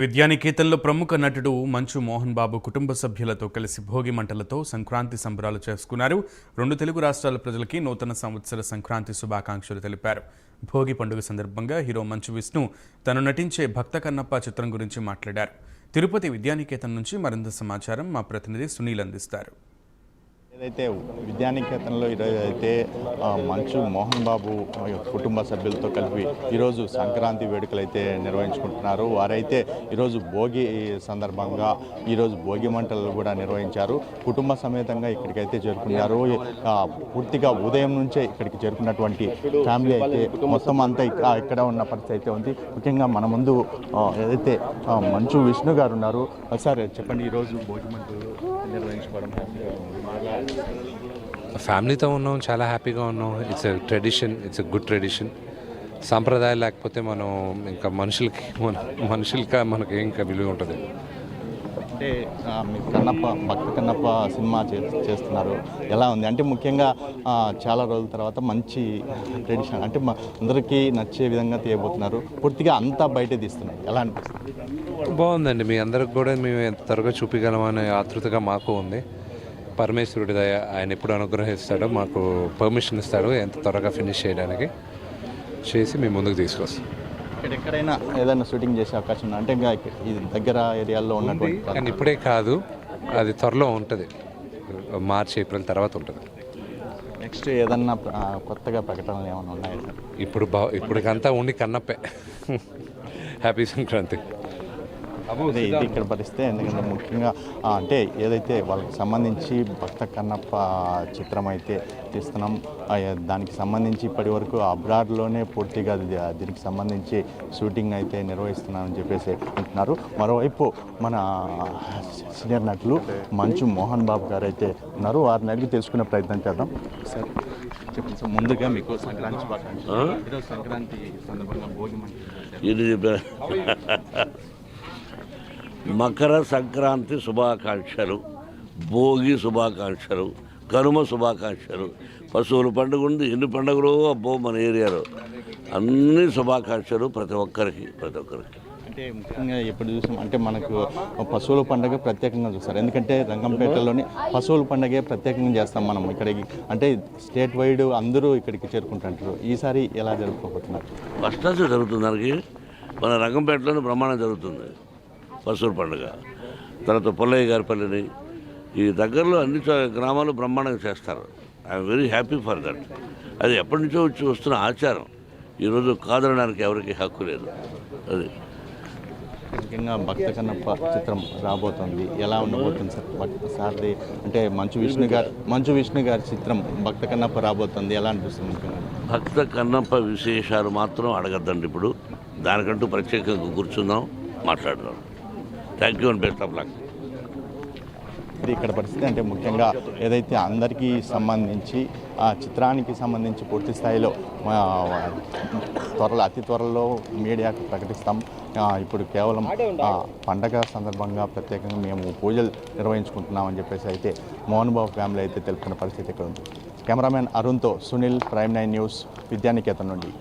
విద్యానికేతన్లో ప్రముఖ నటుడు మంచు మోహన్ బాబు కుటుంబ సభ్యులతో కలిసి భోగి మంటలతో సంక్రాంతి సంబరాలు చేసుకున్నారు. 2 తెలుగు రాష్ట్రాల ప్రజలకి నూతన సంవత్సర సంక్రాంతి శుభాకాంక్షలు తెలిపారు. భోగి పండుగ సందర్భంగా హీరో మంచు విష్ణు తను నటించే భక్త కన్నప్ప చిత్రం గురించి మాట్లాడారు. తిరుపతి విద్యానికేతన్ నుంచి మరింత సమాచారం మా ప్రతినిధి సునీల్ అందిస్తారు. ఏదైతే విద్యానికేతన్లో ఈరోజు అయితే మంచు మోహన్ బాబు కుటుంబ సభ్యులతో కలిపి ఈరోజు సంక్రాంతి వేడుకలు అయితే నిర్వహించుకుంటున్నారు. వారైతే ఈరోజు భోగి సందర్భంగా ఈరోజు భోగి మంటలు కూడా నిర్వహించారు. కుటుంబ సమేతంగా ఇక్కడికైతే చేరుకున్నారు. పూర్తిగా ఉదయం నుంచే ఇక్కడికి చేరుకున్నటువంటి ఫ్యామిలీ అయితే మొత్తం అంతా ఇక్కడ ఉన్న పరిస్థితి అయితే ఉంది. ముఖ్యంగా మన ముందు ఏదైతే మంచు విష్ణు గారు ఉన్నారు. సార్ చెప్పండి, ఈరోజు భోగి మంటలు నిర్వహించుకోవడం ఫ్యామిలీతో ఉన్నాం, చాలా హ్యాపీగా ఉన్నాం. It's a tradition, it's a good tradition. సాంప్రదాయాలు లేకపోతే మనం ఇంకా మనుషులకి మనకి ఇంకా విలువ ఉంటుంది. అంటే మీరు భక్త కన్నప్ప సినిమా చేస్తున్నారు, ఎలా ఉంది? అంటే ముఖ్యంగా చాలా రోజుల తర్వాత మంచి ట్రెడిషన్, అంటే అందరికీ నచ్చే విధంగా తీయబోతున్నారు. పూర్తిగా అంతా బయటే తీస్తున్నారు, ఎలా అనిపిస్తుంది? బాగుందండి. మీ అందరికి కూడా మేము ఎంత త్వరగా చూపించగలమనే ఆతృతగా మాకు ఉంది. పరమేశ్వరుడి దయ, ఆయన ఎప్పుడు అనుగ్రహిస్తాడో మాకు పర్మిషన్ ఇస్తాడు ఎంత త్వరగా ఫినిష్ చేయడానికి, చేసి మేము ముందుకు తీసుకొస్తాం. ఎక్కడైనా ఏదైనా షూటింగ్ చేసే అవకాశం ఉందా? అంటే ఇంకా ఇది దగ్గర ఏరియాల్లో ఉన్నటువంటి, కానీ ఇప్పుడే కాదు, అది త్వరలో ఉంటుంది. మార్చ్ ఏప్రిల్ తర్వాత ఉంటుంది. నెక్స్ట్ ఏదన్నా కొత్తగా ప్రకటనలు ఏమైనా ఉన్నాయా సార్? ఇప్పటికంతా ఉండి కన్నప్పే. హ్యాపీ సంక్రాంతి. ఇది ఇక్కడ పరిస్థితి. ఎందుకంటే ముఖ్యంగా అంటే ఏదైతే వాళ్ళకి సంబంధించి భక్త కన్నప్ప చిత్రం అయితే తీస్తున్నాం, దానికి సంబంధించి ఇప్పటి వరకు అబ్రాడ్లోనే పూర్తిగా దీనికి సంబంధించి షూటింగ్ అయితే నిర్వహిస్తున్నామని చెప్పేసి అంటున్నారు. మరోవైపు మన సీనియర్ నటులు మంచు మోహన్ బాబు గారు అయితే ఉన్నారు. వారిని అడిగి తెలుసుకునే ప్రయత్నం చేద్దాం. సార్ చెప్పండి సార్, ముందుగా మీకు సంక్రాంతి శుభాకాంక్షలు. ఈరోజు సంక్రాంతి సందర్భంగా భోగి మకర సంక్రాంతి శుభాకాంక్షలు, భోగి శుభాకాంక్షలు, కనుమ శుభాకాంక్షలు. పశువుల పండుగ ఉంది, ఎన్ని పండుగలు అబ్బో మన ఏరియాలో అన్ని శుభాకాంక్షలు ప్రతి ఒక్కరికి. అంటే ముఖ్యంగా ఎప్పుడు చూసాం అంటే మనకు పశువుల పండుగ ప్రత్యేకంగా చూస్తారు. ఎందుకంటే రంగంపేటలోని పశువుల పండుగ ప్రత్యేకంగా చేస్తాం మనం ఇక్కడికి. అంటే స్టేట్ వైడ్ అందరూ ఇక్కడికి చేరుకుంటుంటారు. ఈసారి ఎలా జరుపుకోబోతున్నారు? ఫస్ట్ జరుగుతుంది, దానికి మన రంగంపేటలోనే బ్రహ్మాండం జరుగుతుంది పశువుల పండుగ. తర్వాత పుల్లయ్య గారి పల్లిని ఈ దగ్గరలో అన్ని గ్రామాలు బ్రహ్మాండంగా చేస్తారు. I'm very happy for that. అది ఎప్పటి నుంచో వస్తున్న ఆచారం, ఈరోజు కాదనడానికి ఎవరికి హక్కు లేదు. అది ముఖ్యంగా భక్త కన్నప్ప చిత్రం రాబోతుంది, ఎలా ఉండబోతుంది సార్? సార్ది అంటే మంచు విష్ణు గారి చిత్రం భక్త కన్నప్ప రాబోతుంది, ఎలా అనిపిస్తుంది? ముఖ్యంగా భక్త కన్నప్ప విశేషాలు మాత్రం అడగద్దండి. ఇప్పుడు దానికంటూ ప్రత్యేకంగా కూర్చుందాం, మాట్లాడదాం. Thank you and best of luck. ఇది ఇక్కడ పరిస్థితి. అంటే ముఖ్యంగా ఏదైతే అందరికీ సంబంధించి ఆ చిత్రానికి సంబంధించి పూర్తి స్థాయిలో అతి త్వరలో మీడియాకు ప్రకటిస్తాం. ఇప్పుడు కేవలం పండగ సందర్భంగా ప్రత్యేకంగా మేము పూజలు నిర్వహించుకుంటున్నామని చెప్పేసి అయితే మోహన్ బాబు ఫ్యామిలీ అయితే తెలుపుతున్న పరిస్థితి ఇక్కడ ఉంది. కెమెరామెన్ అరుణ్తో సునీల్, ప్రైమ్ 9 న్యూస్, విద్యానికేతన్ నుండి.